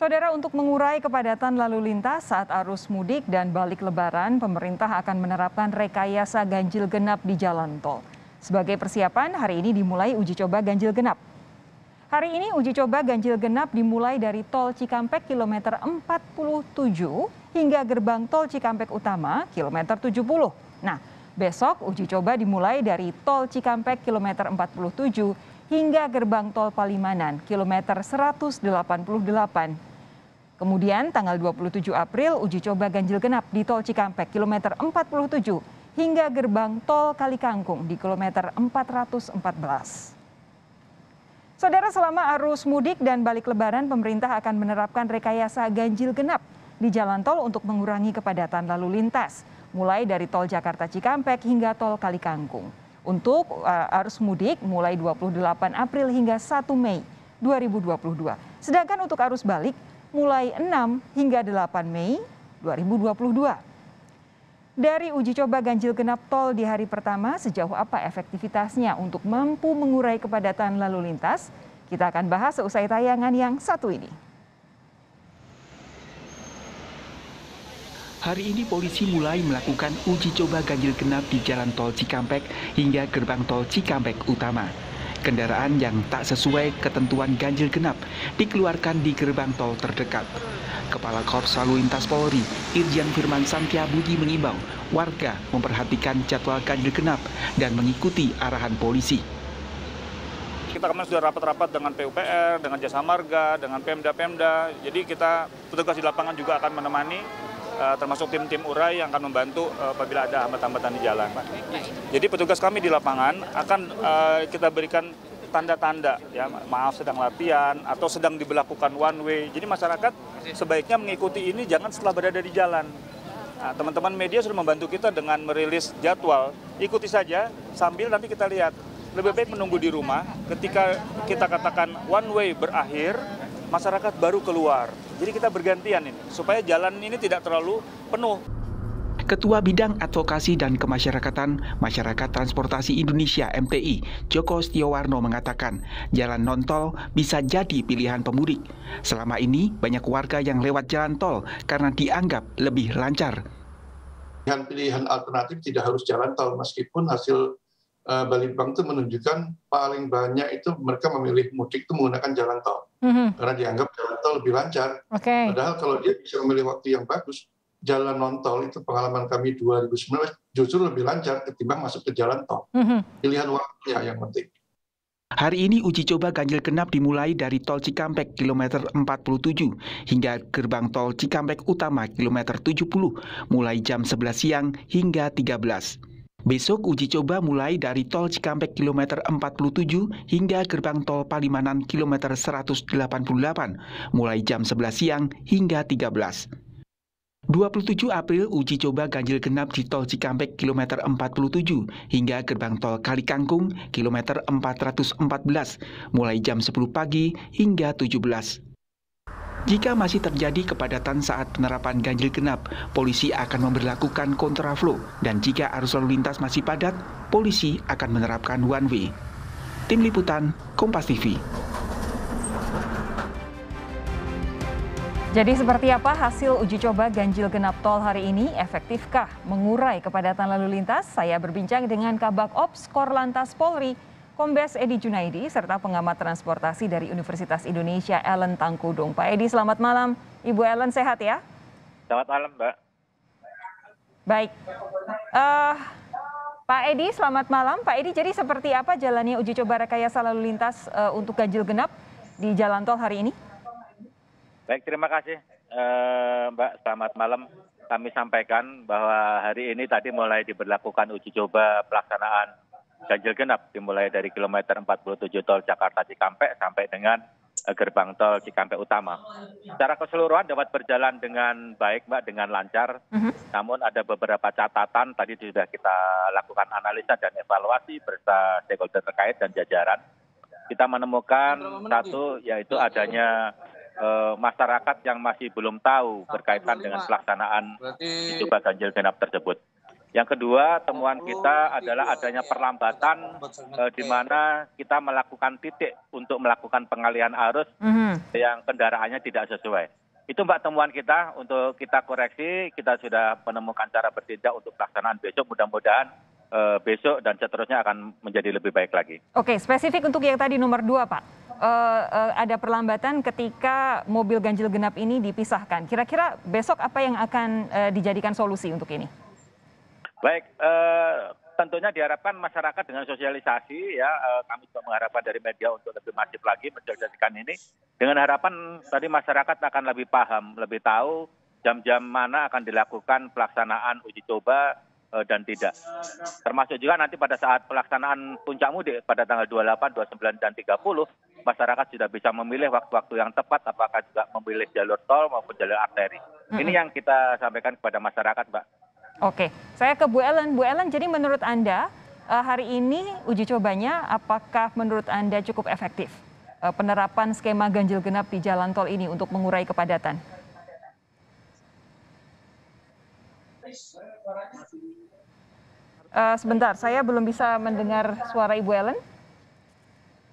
Saudara, untuk mengurai kepadatan lalu lintas saat arus mudik dan balik lebaran, pemerintah akan menerapkan rekayasa ganjil genap di jalan tol. Sebagai persiapan, hari ini dimulai uji coba ganjil genap. Hari ini uji coba ganjil genap dimulai dari tol Cikampek kilometer 47 hingga gerbang tol Cikampek Utama kilometer 70. Nah, besok uji coba dimulai dari tol Cikampek kilometer 47 hingga gerbang tol Palimanan kilometer 188. Kemudian tanggal 27 April uji coba ganjil genap di tol Cikampek kilometer 47 hingga gerbang tol Kalikangkung di kilometer 414. Saudara, selama arus mudik dan balik lebaran, pemerintah akan menerapkan rekayasa ganjil genap di jalan tol untuk mengurangi kepadatan lalu lintas, mulai dari tol Jakarta Cikampek hingga tol Kalikangkung. Untuk arus mudik mulai 28 April hingga 1 Mei 2022. Sedangkan untuk arus balik mulai 6 hingga 8 Mei 2022. Dari uji coba ganjil genap tol di hari pertama, sejauh apa efektivitasnya untuk mampu mengurai kepadatan lalu lintas? Kita akan bahas seusai tayangan yang satu ini. Hari ini polisi mulai melakukan uji coba ganjil genap di jalan tol Cikampek hingga gerbang tol Cikampek Utama. Kendaraan yang tak sesuai ketentuan ganjil genap dikeluarkan di gerbang tol terdekat. Kepala Korps Lalu Lintas Polri, Irjen Firman Santia Budi mengimbau warga memperhatikan jadwal ganjil genap dan mengikuti arahan polisi. Kita kemarin sudah rapat-rapat dengan PUPR, dengan Jasa Marga, dengan Pemda. Jadi kita petugas di lapangan juga akan menemani, termasuk tim-tim urai yang akan membantu apabila ada hambatan-hambatan di jalan. Jadi petugas kami di lapangan akan kita berikan tanda-tanda, ya, maaf sedang latihan atau sedang diberlakukan one way. Jadi masyarakat sebaiknya mengikuti ini jangan setelah berada di jalan. Nah, teman-teman media sudah membantu kita dengan merilis jadwal. Ikuti saja sambil nanti kita lihat. Lebih baik menunggu di rumah ketika kita katakan one way berakhir, masyarakat baru keluar. Jadi kita bergantian ini supaya jalan ini tidak terlalu penuh. Ketua Bidang Advokasi dan Kemasyarakatan Masyarakat Transportasi Indonesia (MTI), Joko Setiowarno mengatakan, jalan non-tol bisa jadi pilihan pemudik. Selama ini banyak warga yang lewat jalan tol karena dianggap lebih lancar. Pilihan alternatif tidak harus jalan tol, meskipun hasil Balitbank itu menunjukkan paling banyak itu mereka memilih mudik itu menggunakan jalan tol. Karena dianggap jalan tol lebih lancar. Padahal kalau dia bisa memilih waktu yang bagus, jalan non-tol itu pengalaman kami 2019 justru lebih lancar ketimbang masuk ke jalan tol. Pilihan waktunya yang penting. Hari ini uji coba ganjil genap dimulai dari tol Cikampek kilometer 47 hingga gerbang tol Cikampek Utama kilometer 70 mulai jam 11 siang hingga 13. Besok uji coba mulai dari tol Cikampek kilometer 47 hingga gerbang tol Palimanan kilometer 188 mulai jam 11 siang hingga 13. 27 April uji coba ganjil genap di tol Cikampek kilometer 47 hingga gerbang tol Kalikangkung kilometer 414 mulai jam 10 pagi hingga 17. Jika masih terjadi kepadatan saat penerapan ganjil genap, polisi akan memberlakukan kontraflow dan jika arus lalu lintas masih padat, polisi akan menerapkan one way. Tim Liputan, Kompas TV. Jadi seperti apa hasil uji coba ganjil genap tol hari ini? Efektifkah mengurai kepadatan lalu lintas? Saya berbincang dengan Kabak Ops Korlantas Polri, Kombes Edi Junaidi, serta pengamat transportasi dari Universitas Indonesia, Ellen Tangkudung. Pak Edi, selamat malam. Ibu Ellen sehat ya? Selamat malam, Mbak. Baik. Pak Edi, selamat malam. Pak Edi, jadi seperti apa jalannya uji coba rekayasa lalu lintas untuk ganjil genap di jalan tol hari ini? Baik, terima kasih Mbak. Selamat malam. Kami sampaikan bahwa hari ini tadi mulai diberlakukan uji coba pelaksanaan ganjil genap dimulai dari kilometer 47 tol Jakarta Cikampek sampai dengan gerbang tol Cikampek Utama. Secara keseluruhan dapat berjalan dengan baik, Mbak, dengan lancar. Namun ada beberapa catatan tadi sudah kita lakukan analisa dan evaluasi beserta stakeholder terkait dan jajaran. Kita menemukan satu, yaitu adanya masyarakat yang masih belum tahu berkaitan dengan pelaksanaan uji coba ganjil genap tersebut. Yang kedua, temuan kita adalah adanya perlambatan di mana kita melakukan titik untuk melakukan pengalihan arus yang kendaraannya tidak sesuai. Itu Mbak temuan kita untuk kita koreksi. Kita sudah menemukan cara bertindak untuk pelaksanaan besok. Mudah-mudahan besok dan seterusnya akan menjadi lebih baik lagi. Oke, spesifik untuk yang tadi nomor 2, Pak. Ada perlambatan ketika mobil ganjil genap ini dipisahkan. Kira-kira besok apa yang akan dijadikan solusi untuk ini? Baik, tentunya diharapkan masyarakat dengan sosialisasi ya, kami juga mengharapkan dari media untuk lebih masif lagi mensosialisasikan ini. Dengan harapan tadi masyarakat akan lebih paham, lebih tahu jam-jam mana akan dilakukan pelaksanaan uji coba dan tidak. Termasuk juga nanti pada saat pelaksanaan puncak mudik pada tanggal 28, 29, dan 30, masyarakat sudah bisa memilih waktu-waktu yang tepat apakah juga memilih jalur tol maupun jalur arteri. Ini yang kita sampaikan kepada masyarakat, Mbak. Oke, saya ke Bu Ellen. Bu Ellen, jadi menurut Anda hari ini uji cobanya apakah menurut Anda cukup efektif penerapan skema ganjil genap di jalan tol ini untuk mengurai kepadatan? Sebentar, saya belum bisa mendengar suara Ibu Ellen.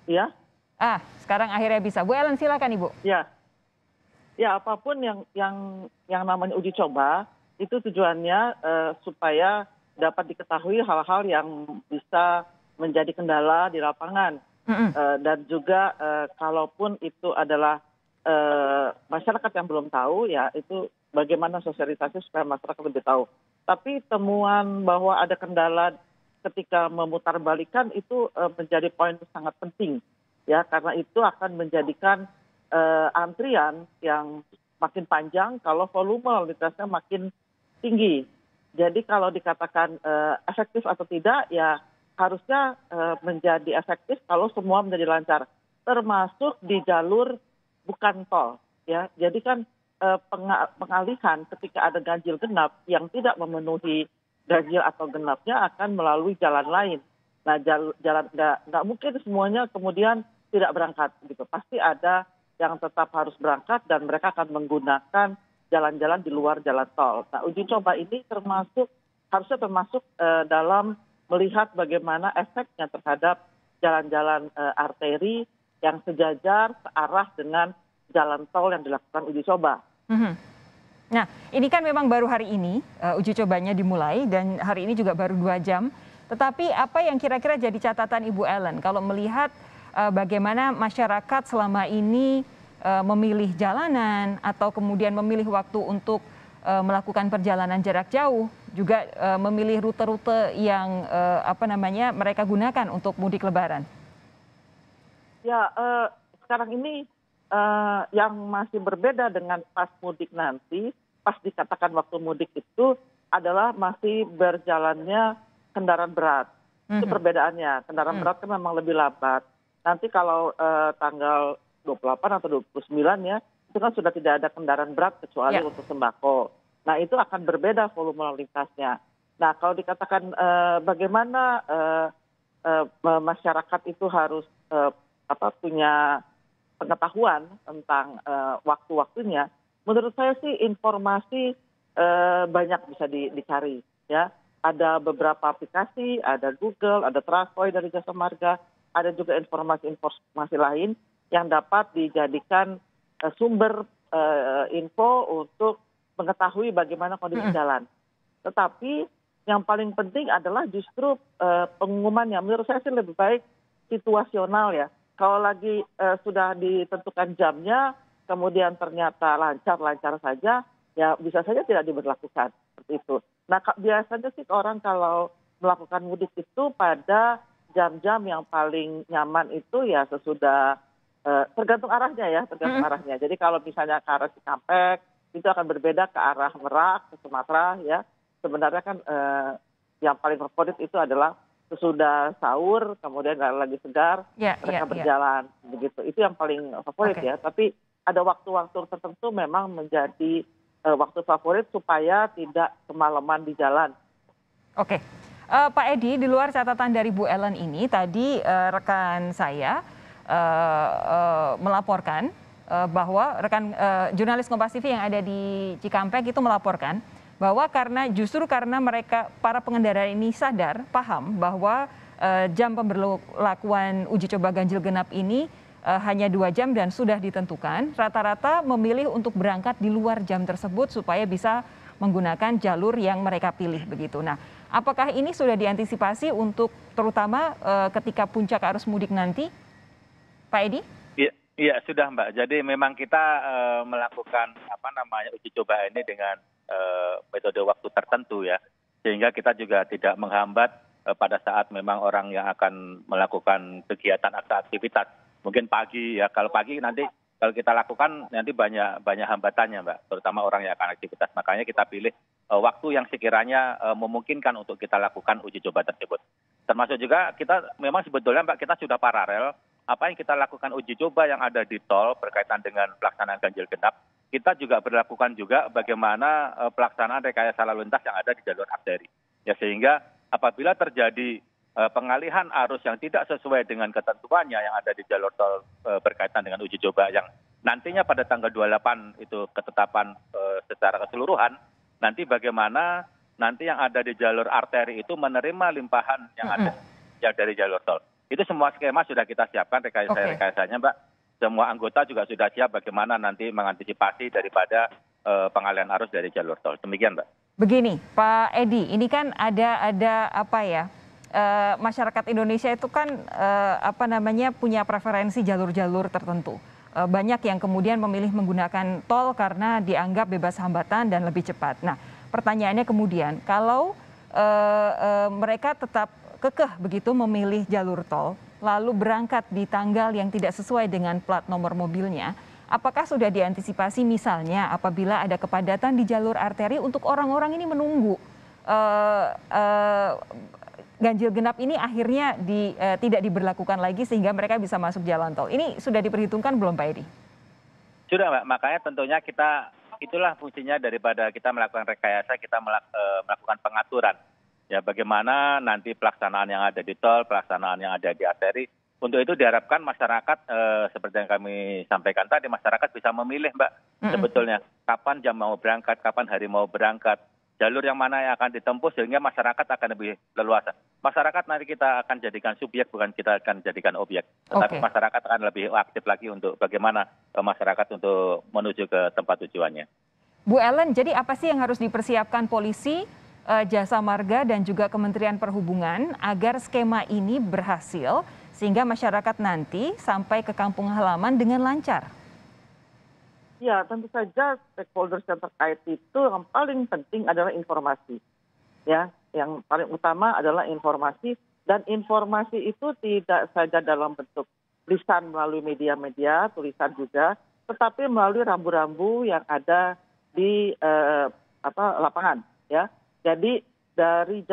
Ya. Sekarang akhirnya bisa. Bu Ellen, silakan Ibu. Ya, apapun yang namanya uji coba itu tujuannya supaya dapat diketahui hal-hal yang bisa menjadi kendala di lapangan. Dan juga kalaupun itu adalah masyarakat yang belum tahu, ya itu bagaimana sosialisasi supaya masyarakat lebih tahu. Tapi temuan bahwa ada kendala ketika memutarbalikkan itu menjadi poin sangat penting, ya, karena itu akan menjadikan antrian yang makin panjang kalau volume lalu lintasnya makin tinggi. Jadi kalau dikatakan efektif atau tidak, ya harusnya menjadi efektif kalau semua menjadi lancar, termasuk di jalur bukan tol. Ya, jadi kan pengalihan ketika ada ganjil genap yang tidak memenuhi ganjil atau genapnya akan melalui jalan lain. Nah, jalan nggak mungkin semuanya kemudian tidak berangkat gitu. Pasti ada yang tetap harus berangkat dan mereka akan menggunakan jalan-jalan di luar jalan tol. Nah, uji coba ini harusnya termasuk dalam melihat bagaimana efeknya terhadap jalan-jalan arteri yang sejajar searah dengan jalan tol yang dilakukan uji coba. Nah, ini kan memang baru hari ini uji cobanya dimulai dan hari ini juga baru 2 jam. Tetapi apa yang kira-kira jadi catatan Ibu Ellen kalau melihat bagaimana masyarakat selama ini memilih jalanan atau kemudian memilih waktu untuk melakukan perjalanan jarak jauh, juga memilih rute-rute yang mereka gunakan untuk mudik Lebaran? Ya, sekarang ini yang masih berbeda dengan pas mudik nanti, pas dikatakan waktu mudik itu adalah masih berjalannya kendaraan berat. Itu perbedaannya. Kendaraan berat kan memang lebih lambat. Nanti kalau tanggal 28 atau 29 ya, itu kan sudah tidak ada kendaraan berat kecuali untuk sembako. Nah, itu akan berbeda volume lalu lintasnya. Nah, kalau dikatakan bagaimana masyarakat itu harus punya pengetahuan tentang waktu-waktunya, menurut saya sih informasi banyak bisa dicari. Ya, ada beberapa aplikasi, ada Google, ada Travoy dari Jasa Marga, ada juga informasi lain yang dapat dijadikan sumber info untuk mengetahui bagaimana kondisi jalan. Tetapi yang paling penting adalah justru pengumumannya. Menurut saya sih lebih baik situasional ya. Kalau lagi sudah ditentukan jamnya, kemudian ternyata lancar saja, ya bisa saja tidak diberlakukan seperti itu. Nah, biasanya sih orang kalau melakukan mudik itu pada jam-jam yang paling nyaman itu ya sesudah tergantung arahnya ya, arahnya. Jadi kalau misalnya ke arah Cikampek itu akan berbeda ke arah Merak, ke Sumatera ya. Sebenarnya kan yang paling favorit itu adalah sesudah sahur, kemudian lagi segar, mereka berjalan begitu. Itu yang paling favorit ya. Tapi ada waktu-waktu tertentu memang menjadi waktu favorit supaya tidak kemalaman di jalan. Oke. Pak Edi, di luar catatan dari Bu Ellen ini, tadi rekan saya melaporkan bahwa rekan jurnalis Kompas TV yang ada di Cikampek itu melaporkan bahwa justru karena mereka para pengendara ini paham bahwa jam pemberlakuan uji coba ganjil genap ini hanya 2 jam dan sudah ditentukan, rata-rata memilih untuk berangkat di luar jam tersebut supaya bisa menggunakan jalur yang mereka pilih begitu. Nah, apakah ini sudah diantisipasi untuk terutama ketika puncak arus mudik nanti, Pak Edi? Iya sudah Mbak. Jadi memang kita melakukan uji coba ini dengan metode waktu tertentu ya, sehingga kita juga tidak menghambat pada saat memang orang yang akan melakukan kegiatan atau aktivitas. Mungkin pagi ya, kalau pagi nanti kalau kita lakukan nanti banyak hambatannya Mbak, terutama orang yang akan aktivitas. Makanya kita pilih waktu yang sekiranya memungkinkan untuk kita lakukan uji coba tersebut. Termasuk juga kita memang sebetulnya Mbak, kita sudah paralel apa yang kita lakukan uji coba yang ada di tol berkaitan dengan pelaksanaan ganjil genap. Kita juga berlakukan juga bagaimana pelaksanaan rekayasa lalu lintas yang ada di jalur arteri. Ya, sehingga apabila terjadi pengalihan arus yang tidak sesuai dengan ketentuannya yang ada di jalur tol berkaitan dengan uji coba yang nantinya pada tanggal 28 itu ketetapan secara keseluruhan, nanti bagaimana nanti yang ada di jalur arteri itu menerima limpahan yang ada yang dari jalur tol. Itu semua skema sudah kita siapkan rekayasanya Mbak. Semua anggota juga sudah siap bagaimana nanti mengantisipasi daripada pengalihan arus dari jalur tol. Demikian Mbak. Begini Pak Edi, ini kan ada apa ya? Masyarakat Indonesia itu kan punya preferensi jalur-jalur tertentu. Banyak yang kemudian memilih menggunakan tol karena dianggap bebas hambatan dan lebih cepat. Nah, pertanyaannya kemudian, kalau mereka tetap kekeh begitu memilih jalur tol, lalu berangkat di tanggal yang tidak sesuai dengan plat nomor mobilnya, apakah sudah diantisipasi misalnya apabila ada kepadatan di jalur arteri untuk orang-orang ini menunggu ganjil genap ini akhirnya tidak diberlakukan lagi sehingga mereka bisa masuk jalan tol. Ini sudah diperhitungkan belum Pak Edi? Sudah Mbak, makanya tentunya itulah fungsinya daripada kita melakukan rekayasa, kita melakukan pengaturan. Ya, bagaimana nanti pelaksanaan yang ada di tol, pelaksanaan yang ada di arteri. Untuk itu diharapkan masyarakat, seperti yang kami sampaikan tadi, masyarakat bisa memilih Mbak, sebetulnya kapan jam mau berangkat, kapan hari mau berangkat, jalur yang mana yang akan ditempuh sehingga masyarakat akan lebih leluasa. Masyarakat nanti kita akan jadikan subjek, bukan kita akan jadikan objek. Tetapi masyarakat akan lebih aktif lagi untuk bagaimana masyarakat untuk menuju ke tempat tujuannya. Bu Ellen, jadi apa sih yang harus dipersiapkan polisi, Jasa Marga dan juga Kementerian Perhubungan agar skema ini berhasil sehingga masyarakat nanti sampai ke kampung halaman dengan lancar? Ya, tentu saja stakeholders yang terkait itu yang paling penting adalah informasi. Ya, yang paling utama adalah informasi, dan informasi itu tidak saja dalam bentuk lisan melalui media-media, tulisan juga, tetapi melalui rambu-rambu yang ada di lapangan. Ya, jadi dari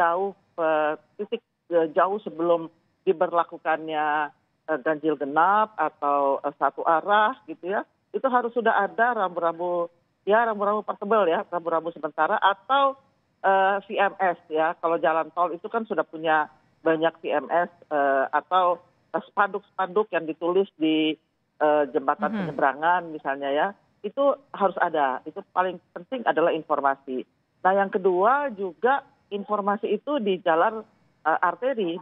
titik jauh sebelum diberlakukannya ganjil genap atau satu arah gitu ya. Itu harus sudah ada rambu-rambu portable ya, rambu-rambu sementara atau VMS ya. Kalau jalan tol itu kan sudah punya banyak VMS atau spanduk-spanduk yang ditulis di jembatan penyeberangan misalnya ya. Itu harus ada. Itu paling penting adalah informasi. Nah, yang kedua juga informasi itu di jalan arteri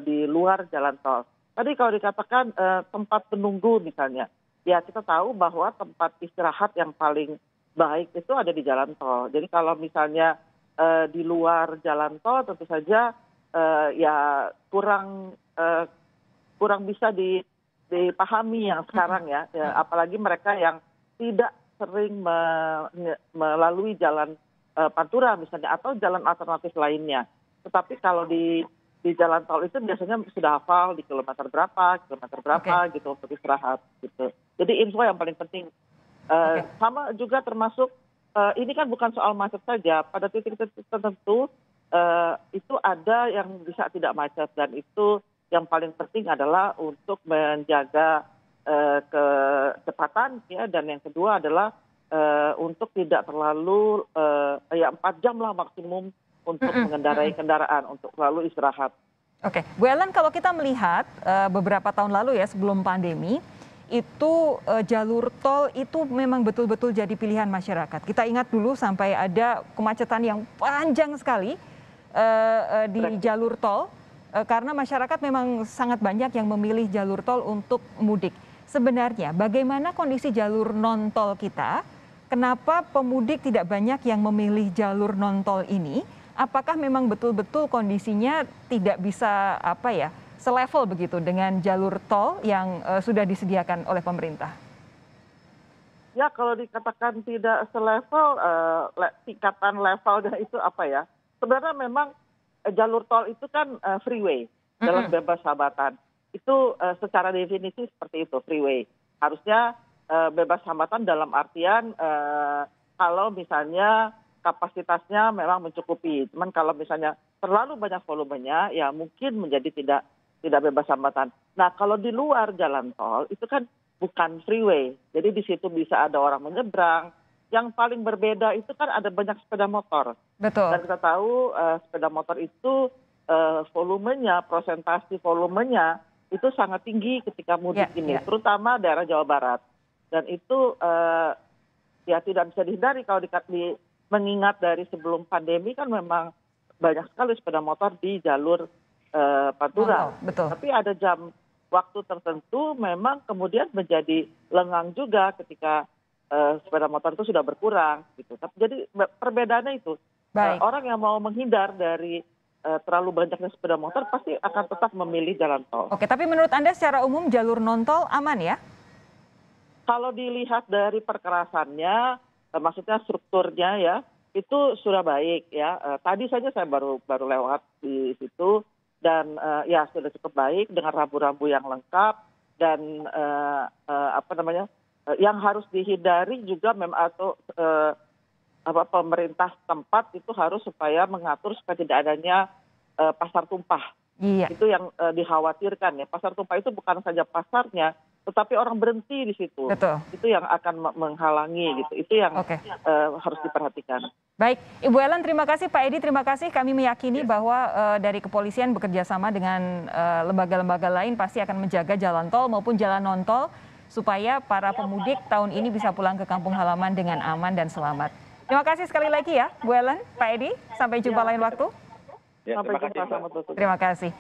di luar jalan tol. Tadi kalau dikatakan tempat penunggu misalnya. Ya, kita tahu bahwa tempat istirahat yang paling baik itu ada di jalan tol. Jadi kalau misalnya di luar jalan tol tentu saja ya kurang bisa dipahami yang sekarang ya. Apalagi mereka yang tidak sering melalui jalan Pantura misalnya atau jalan alternatif lainnya. Tetapi kalau di jalan tol itu biasanya sudah hafal di kilometer berapa gitu untuk istirahat gitu. Jadi info yang paling penting. Sama juga termasuk ini kan bukan soal macet saja. Pada titik-titik tertentu itu ada yang bisa tidak macet, dan itu yang paling penting adalah untuk menjaga kecepatan ya, dan yang kedua adalah untuk tidak terlalu 4 jam lah maksimum untuk mengendarai kendaraan, untuk selalu istirahat. Oke, Bu Ellen, kalau kita melihat beberapa tahun lalu ya sebelum pandemi, itu jalur tol itu memang betul-betul jadi pilihan masyarakat. Kita ingat dulu sampai ada kemacetan yang panjang sekali di jalur tol karena masyarakat memang sangat banyak yang memilih jalur tol untuk mudik. Sebenarnya bagaimana kondisi jalur non-tol kita? Kenapa pemudik tidak banyak yang memilih jalur non-tol ini? Apakah memang betul-betul kondisinya tidak bisa selevel begitu dengan jalur tol yang sudah disediakan oleh pemerintah? Ya, kalau dikatakan tidak selevel, tingkatan levelnya itu apa ya? Sebenarnya memang jalur tol itu kan freeway, jalan bebas hambatan. Itu secara definisi seperti itu, freeway. Harusnya bebas hambatan dalam artian kalau misalnya kapasitasnya memang mencukupi. Cuman kalau misalnya terlalu banyak volumenya, ya mungkin menjadi tidak bebas hambatan. Nah, kalau di luar jalan tol itu kan bukan freeway. Jadi di situ bisa ada orang menyeberang. Yang paling berbeda itu kan ada banyak sepeda motor. Betul. Dan kita tahu sepeda motor itu volumenya, prosentasi volumenya itu sangat tinggi ketika mudik ini, terutama daerah Jawa Barat. Dan itu ya tidak bisa dihindari kalau mengingat dari sebelum pandemi kan memang banyak sekali sepeda motor di jalur Pantura. Betul. Tapi ada jam waktu tertentu memang kemudian menjadi lengang juga ketika sepeda motor itu sudah berkurang gitu. Jadi perbedaannya itu orang yang mau menghindar dari terlalu banyaknya sepeda motor pasti akan tetap memilih jalan tol. Oke, tapi menurut Anda secara umum jalur non-tol aman ya? Kalau dilihat dari perkerasannya, maksudnya strukturnya ya, itu sudah baik ya. Tadi saja saya baru lewat di situ dan ya sudah cukup baik dengan rambu-rambu yang lengkap dan yang harus dihindari juga atau pemerintah setempat itu harus supaya mengatur supaya tidak adanya pasar tumpah. Iya. Itu yang dikhawatirkan ya. Pasar tumpah itu bukan saja pasarnya, tetapi orang berhenti di situ. Betul. Itu yang akan menghalangi gitu. Itu yang harus diperhatikan. Baik, Ibu Ellen terima kasih, Pak Edi terima kasih. Kami meyakini bahwa dari kepolisian bekerja sama dengan lembaga-lembaga lain pasti akan menjaga jalan tol maupun jalan non-tol supaya para pemudik tahun ini bisa pulang ke kampung halaman dengan aman dan selamat. Terima kasih sekali lagi ya, Bu Ellen, Pak Edi. Sampai jumpa lain waktu. Ya, Sampai jumpa, selamat tutup. Terima kasih.